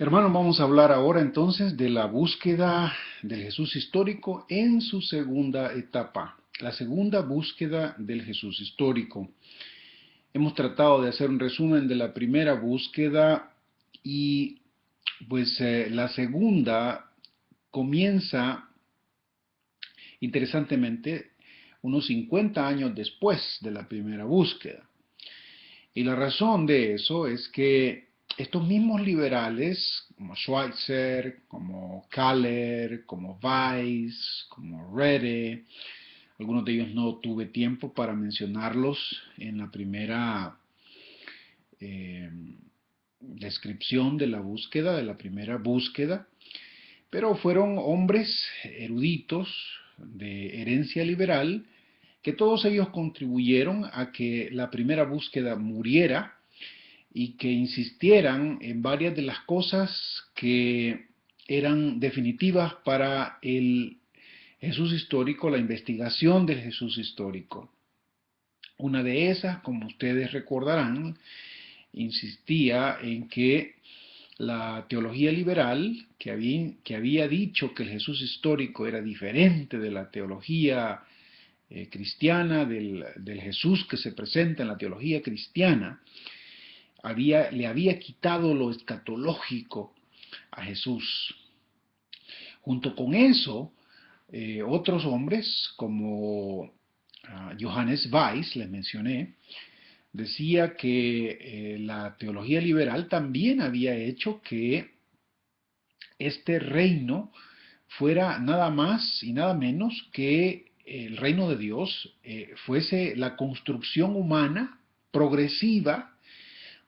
Hermanos, vamos a hablar ahora entonces de la búsqueda del Jesús histórico en su segunda etapa, la segunda búsqueda del Jesús histórico. Hemos tratado de hacer un resumen de la primera búsqueda y la segunda comienza interesantemente unos 50 años después de la primera búsqueda. Y la razón de eso es que estos mismos liberales, como Schweitzer, como Kaller, como Weiss, como Rede, algunos de ellos no tuve tiempo para mencionarlos en la primera eh, descripción de la búsqueda, de la primera búsqueda, pero fueron hombres eruditos de herencia liberal que todos ellos contribuyeron a que la primera búsqueda muriera y que insistieran en varias de las cosas que eran definitivas para el Jesús histórico, la investigación del Jesús histórico. Una de esas, como ustedes recordarán, insistía en que la teología liberal, que había dicho que el Jesús histórico era diferente de la teología cristiana, del Jesús que se presenta en la teología cristiana, le había quitado lo escatológico a Jesús. Junto con eso, otros hombres como Johannes Weiss, les mencioné, decía que la teología liberal también había hecho que este reino fuera nada más y nada menos que el reino de Dios fuese la construcción humana progresiva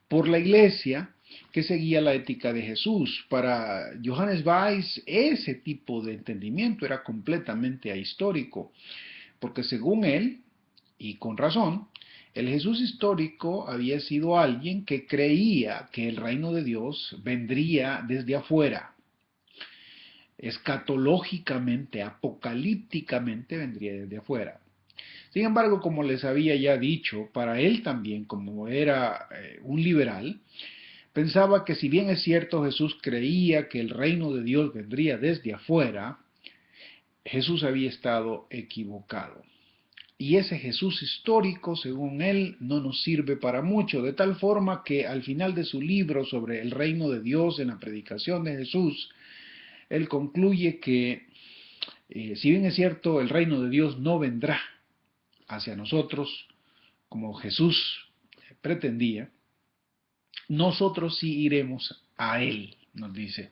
por la iglesia que seguía la ética de Jesús. Para Johannes Weiss, ese tipo de entendimiento era completamente ahistórico, porque según él, y con razón, el Jesús histórico había sido alguien que creía que el reino de Dios vendría desde afuera, escatológicamente, apocalípticamente vendría desde afuera. Sin embargo, como les había ya dicho, para él también, como era un liberal, pensaba que si bien es cierto Jesús creía que el reino de Dios vendría desde afuera, Jesús había estado equivocado. Y ese Jesús histórico, según él, no nos sirve para mucho, de tal forma que al final de su libro sobre el reino de Dios en la predicación de Jesús, él concluye que si bien es cierto el reino de Dios no vendrá hacia nosotros como Jesús pretendía, nosotros sí iremos a Él, nos dice.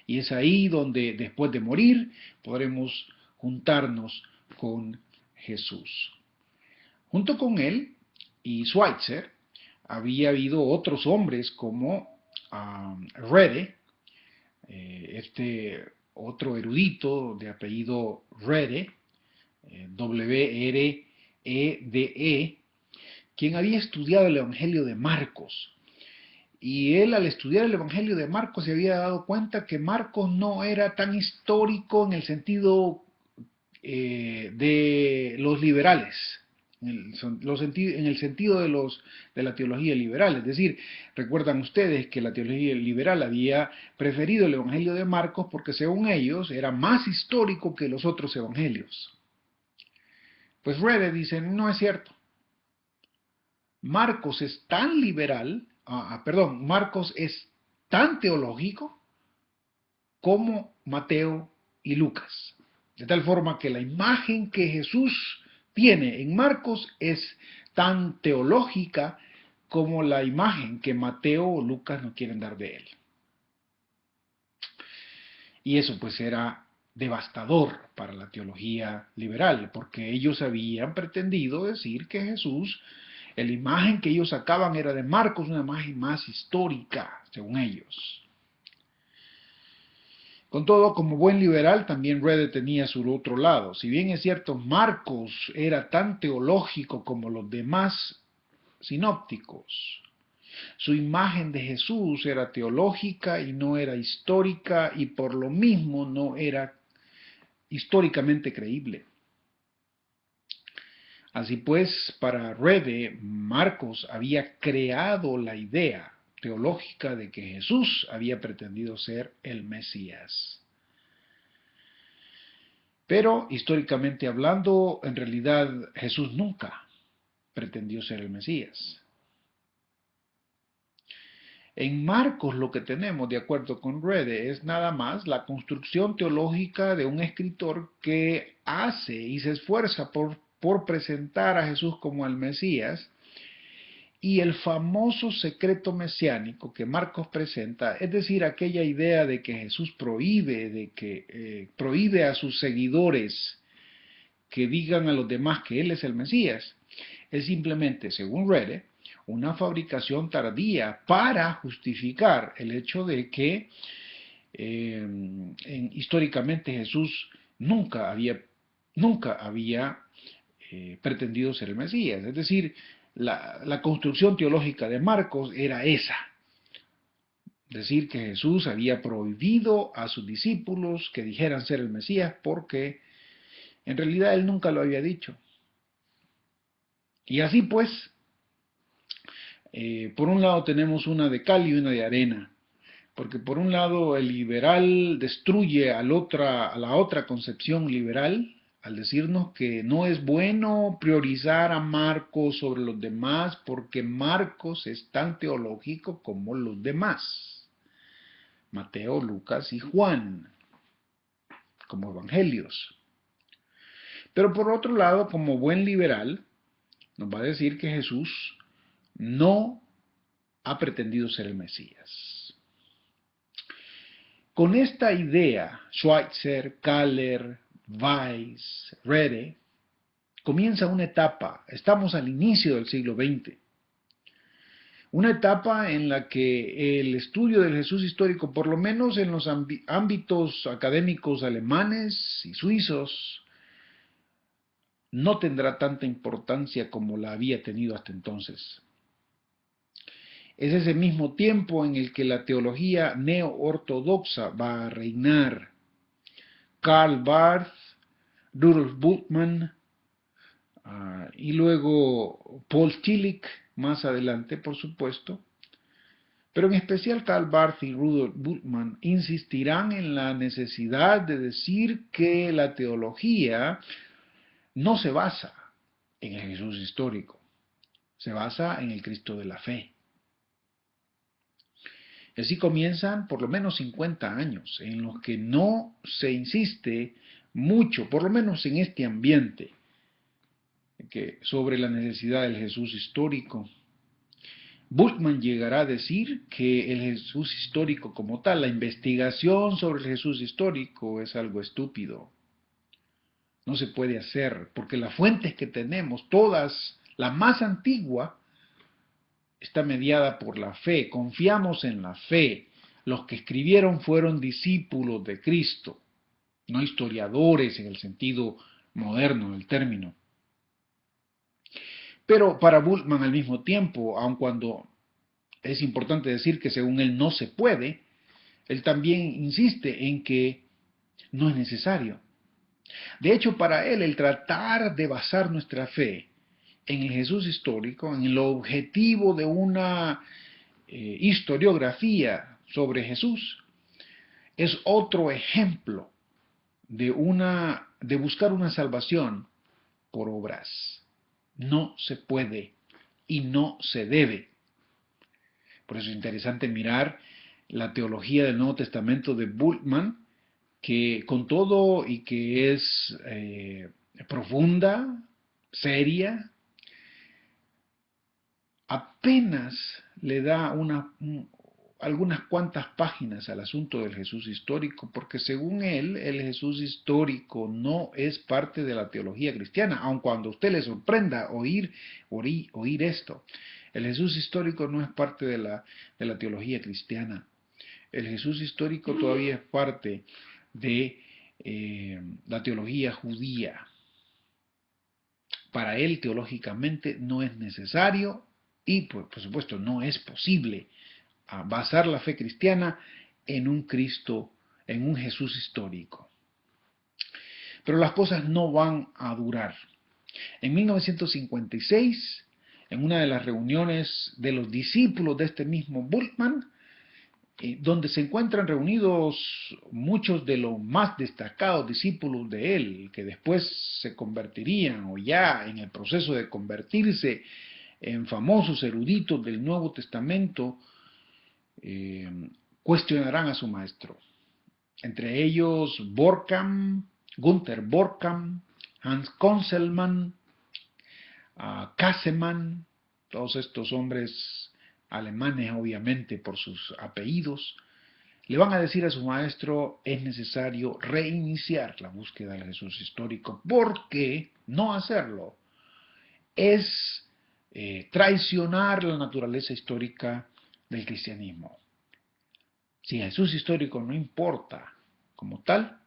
Y es ahí donde después de morir podremos juntarnos con Jesús. Junto con él y Schweitzer había habido otros hombres como Rede, este otro erudito de apellido Rede, W-R-E-D-E, quien había estudiado el Evangelio de Marcos. Y él al estudiar el Evangelio de Marcos se había dado cuenta que Marcos no era tan histórico en el sentido de los liberales, en el sentido de la teología liberal. Es decir, recuerdan ustedes que la teología liberal había preferido el Evangelio de Marcos porque según ellos era más histórico que los otros evangelios. Pues Rede dice, no es cierto. Marcos es tan liberal, Marcos es tan teológico como Mateo y Lucas. De tal forma que la imagen que Jesús tiene en Marcos es tan teológica como la imagen que Mateo o Lucas nos quieren dar de él. Y eso pues era devastador para la teología liberal, porque ellos habían pretendido decir que Jesús, la imagen que ellos sacaban era de Marcos, una imagen más histórica, según ellos. Con todo, como buen liberal, también Rede tenía su otro lado. Si bien es cierto, Marcos era tan teológico como los demás sinópticos, su imagen de Jesús era teológica y no era histórica, y por lo mismo no era históricamente creíble. Así pues, para Rede, Marcos había creado la idea teológica de que Jesús había pretendido ser el Mesías. Pero, históricamente hablando, en realidad Jesús nunca pretendió ser el Mesías. En Marcos lo que tenemos, de acuerdo con Rede, es nada más la construcción teológica de un escritor que hace y se esfuerza por presentar a Jesús como el Mesías, y el famoso secreto mesiánico que Marcos presenta, es decir, aquella idea de que Jesús prohíbe a sus seguidores que digan a los demás que Él es el Mesías, es simplemente, según Rede, una fabricación tardía para justificar el hecho de que históricamente Jesús nunca había pretendido ser el Mesías. Es decir, la construcción teológica de Marcos era esa: decir que Jesús había prohibido a sus discípulos que dijeran ser el Mesías porque en realidad Él nunca lo había dicho. Y así pues, por un lado tenemos una de cal y una de arena, porque por un lado el liberal destruye a la otra concepción liberal al decirnos que no es bueno priorizar a Marcos sobre los demás porque Marcos es tan teológico como los demás, Mateo, Lucas y Juan, como evangelios. Pero por otro lado, como buen liberal, nos va a decir que Jesús no ha pretendido ser el Mesías. Con esta idea, Schweitzer, Kahler, Weiss, Rede, comienza una etapa. Estamos al inicio del siglo XX. Una etapa en la que el estudio del Jesús histórico, por lo menos en los ámbitos académicos alemanes y suizos, no tendrá tanta importancia como la había tenido hasta entonces. Es ese mismo tiempo en el que la teología neo-ortodoxa va a reinar. Karl Barth, Rudolf Bultmann, y luego Paul Tillich, más adelante, por supuesto. Pero en especial Karl Barth y Rudolf Bultmann insistirán en la necesidad de decir que la teología no se basa en el Jesús histórico, se basa en el Cristo de la fe. Y así comienzan por lo menos 50 años en los que no se insiste mucho, por lo menos en este ambiente, sobre la necesidad del Jesús histórico. Bultmann llegará a decir que el Jesús histórico como tal, la investigación sobre el Jesús histórico es algo estúpido. No se puede hacer, porque las fuentes que tenemos, todas, la más antigua, está mediada por la fe. Confiamos en la fe. Los que escribieron fueron discípulos de Cristo, no historiadores en el sentido moderno del término. Pero para Bultmann al mismo tiempo, aun cuando es importante decir que según él no se puede, él también insiste en que no es necesario. De hecho, para él el tratar de basar nuestra fe en el Jesús histórico, en el objetivo de una historiografía sobre Jesús, es otro ejemplo de buscar una salvación por obras. No se puede y no se debe. Por eso es interesante mirar la teología del Nuevo Testamento de Bultmann, que con todo y que es profunda, seria, apenas le da algunas cuantas páginas al asunto del Jesús histórico, porque según él, el Jesús histórico no es parte de la teología cristiana, aun cuando a usted le sorprenda oír esto. El Jesús histórico no es parte de la teología cristiana. El Jesús histórico todavía es parte de la teología judía. Para él, teológicamente, no es necesario y, por supuesto, no es posible basar la fe cristiana en un Cristo, en un Jesús histórico. Pero las cosas no van a durar. En 1956 en una de las reuniones de los discípulos de este mismo Bultmann, donde se encuentran reunidos muchos de los más destacados discípulos de él, que después se convertirían o ya en el proceso de convertirse en famosos eruditos del Nuevo Testamento, cuestionarán a su maestro. Entre ellos Borkham, Gunther Borkham, Hans Conselmann, Käsemann, todos estos hombres alemanes obviamente por sus apellidos, le van a decir a su maestro: es necesario reiniciar la búsqueda del Jesús histórico, porque no hacerlo es traicionar la naturaleza histórica del cristianismo. Si Jesús histórico no importa como tal,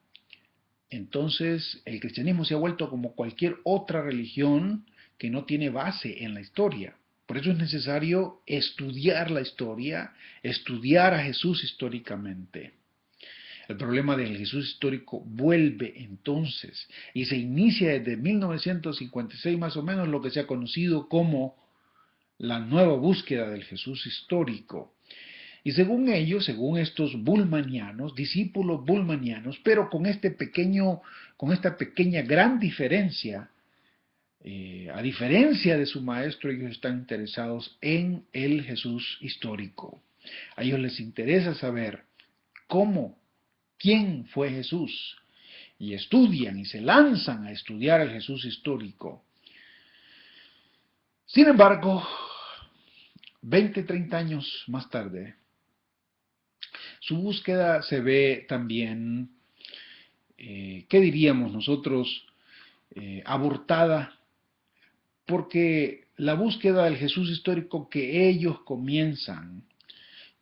entonces el cristianismo se ha vuelto como cualquier otra religión que no tiene base en la historia. Por eso es necesario estudiar la historia, estudiar a Jesús históricamente. El problema del Jesús histórico vuelve entonces y se inicia desde 1956 más o menos lo que se ha conocido como la nueva búsqueda del Jesús histórico. Y según ellos, según estos bulmanianos, discípulos bulmanianos, pero con esta pequeña gran diferencia, a diferencia de su maestro, ellos están interesados en el Jesús histórico. A ellos les interesa saber quién fue Jesús, y estudian y se lanzan a estudiar el Jesús histórico. Sin embargo, 20, 30 años más tarde, su búsqueda se ve también, ¿qué diríamos nosotros?, abortada, porque la búsqueda del Jesús histórico que ellos comienzan,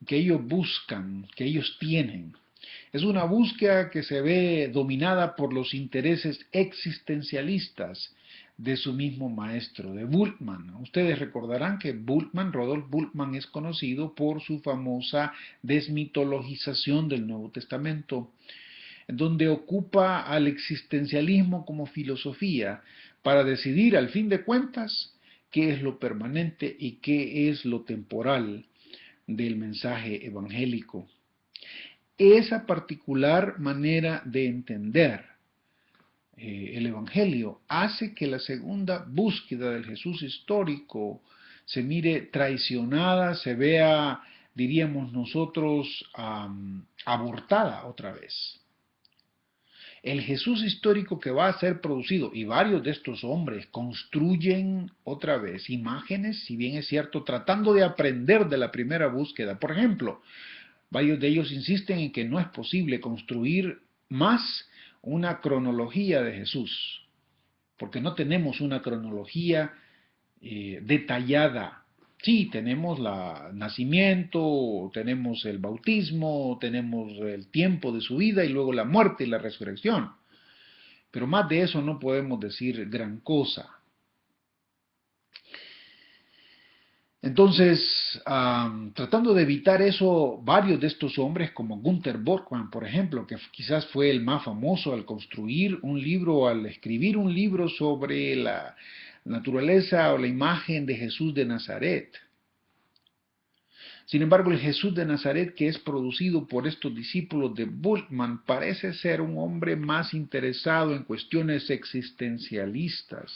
que ellos buscan, que ellos tienen, es una búsqueda que se ve dominada por los intereses existencialistas de su mismo maestro, de Bultmann. Ustedes recordarán que Rodolf Bultmann, es conocido por su famosa desmitologización del Nuevo Testamento, donde ocupa al existencialismo como filosofía para decidir, al fin de cuentas, qué es lo permanente y qué es lo temporal del mensaje evangélico. Esa particular manera de entender el Evangelio hace que la segunda búsqueda del Jesús histórico se mire traicionada, se vea, diríamos nosotros, abortada otra vez. El Jesús histórico que va a ser producido, y varios de estos hombres construyen otra vez imágenes, si bien es cierto, tratando de aprender de la primera búsqueda. Por ejemplo, varios de ellos insisten en que no es posible construir más una cronología de Jesús, porque no tenemos una cronología detallada. Sí, tenemos el nacimiento, tenemos el bautismo, tenemos el tiempo de su vida y luego la muerte y la resurrección. Pero más de eso no podemos decir gran cosa. Entonces, tratando de evitar eso, varios de estos hombres, como Gunther Borkham, por ejemplo, que quizás fue el más famoso al construir un libro, al escribir un libro sobre la naturaleza o la imagen de Jesús de Nazaret. Sin embargo, el Jesús de Nazaret que es producido por estos discípulos de Bultmann parece ser un hombre más interesado en cuestiones existencialistas.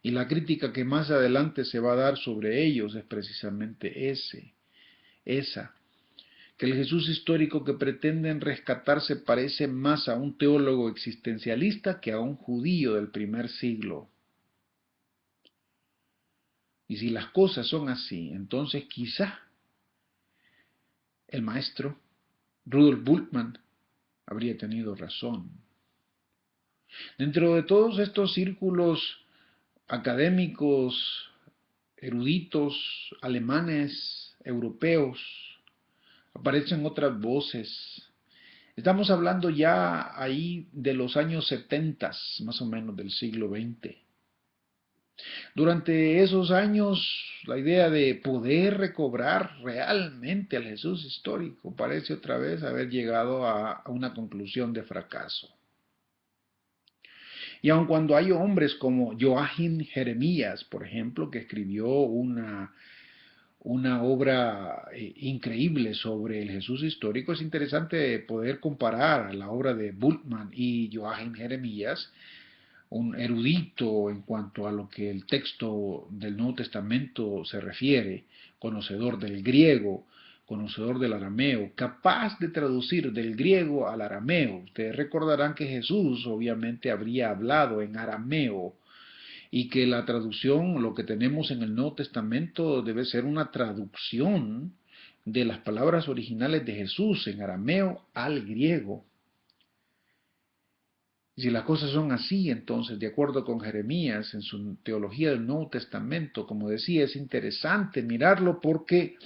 Y la crítica que más adelante se va a dar sobre ellos es precisamente esa, que el Jesús histórico que pretenden rescatar se parece más a un teólogo existencialista que a un judío del primer siglo. Y si las cosas son así, entonces quizá el maestro Rudolf Bultmann habría tenido razón. Dentro de todos estos círculos académicos, eruditos, alemanes, europeos, aparecen otras voces. Estamos hablando ya ahí de los años 70, más o menos del siglo XX. Durante esos años, la idea de poder recobrar realmente al Jesús histórico parece otra vez haber llegado a una conclusión de fracaso. Y aun cuando hay hombres como Joachim Jeremías, por ejemplo, que escribió una obra increíble sobre el Jesús histórico, es interesante poder comparar la obra de Bultmann y Joachim Jeremías, un erudito en cuanto a lo que el texto del Nuevo Testamento se refiere, conocedor del griego, conocedor del arameo, capaz de traducir del griego al arameo. Ustedes recordarán que Jesús obviamente habría hablado en arameo y que la traducción, lo que tenemos en el Nuevo Testamento, debe ser una traducción de las palabras originales de Jesús en arameo al griego. Si las cosas son así, entonces, de acuerdo con Jeremías, en su teología del Nuevo Testamento, como decía, es interesante mirarlo porque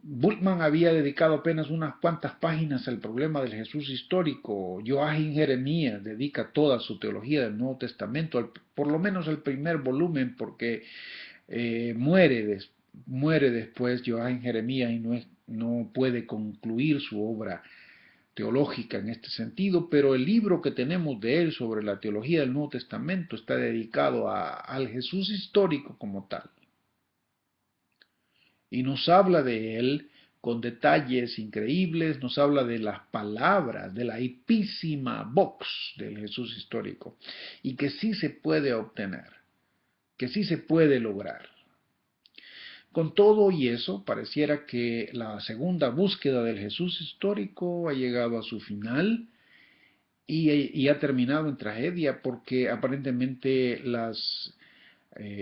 Bultmann había dedicado apenas unas cuantas páginas al problema del Jesús histórico. Joachim Jeremías dedica toda su teología del Nuevo Testamento, por lo menos el primer volumen, porque muere después Joachim Jeremías y no puede concluir su obra teológica en este sentido, pero el libro que tenemos de él sobre la teología del Nuevo Testamento está dedicado al Jesús histórico como tal. Y nos habla de él con detalles increíbles, nos habla de las palabras, de la epísima vox del Jesús histórico, y que sí se puede obtener, que sí se puede lograr. Con todo y eso, pareciera que la segunda búsqueda del Jesús histórico ha llegado a su final y ha terminado en tragedia porque aparentemente las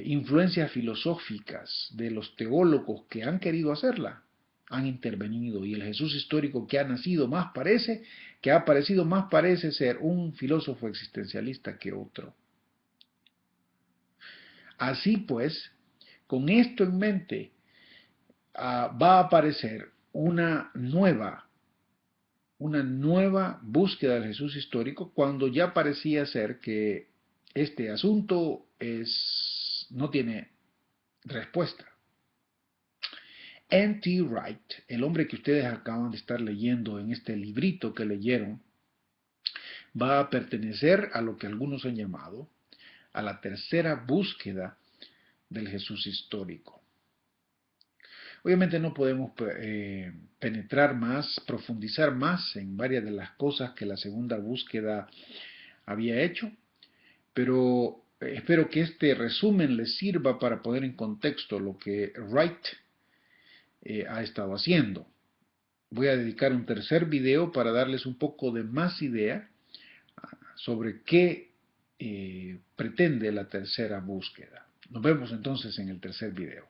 influencias filosóficas de los teólogos que han querido hacerla han intervenido y el Jesús histórico que ha nacido más parece, que ha aparecido más parece ser un filósofo existencialista que otro. Así pues, con esto en mente, va a aparecer una nueva búsqueda del Jesús histórico cuando ya parecía ser que este asunto no tiene respuesta. N.T. Wright, el hombre que ustedes acaban de estar leyendo en este librito que leyeron, va a pertenecer a lo que algunos han llamado a la tercera búsqueda del Jesús histórico. Obviamente no podemos penetrar más, profundizar más en varias de las cosas que la segunda búsqueda había hecho, pero espero que este resumen les sirva para poner en contexto lo que Wright ha estado haciendo. Voy a dedicar un tercer video para darles un poco de más idea sobre qué pretende la tercera búsqueda. Nos vemos entonces en el tercer video.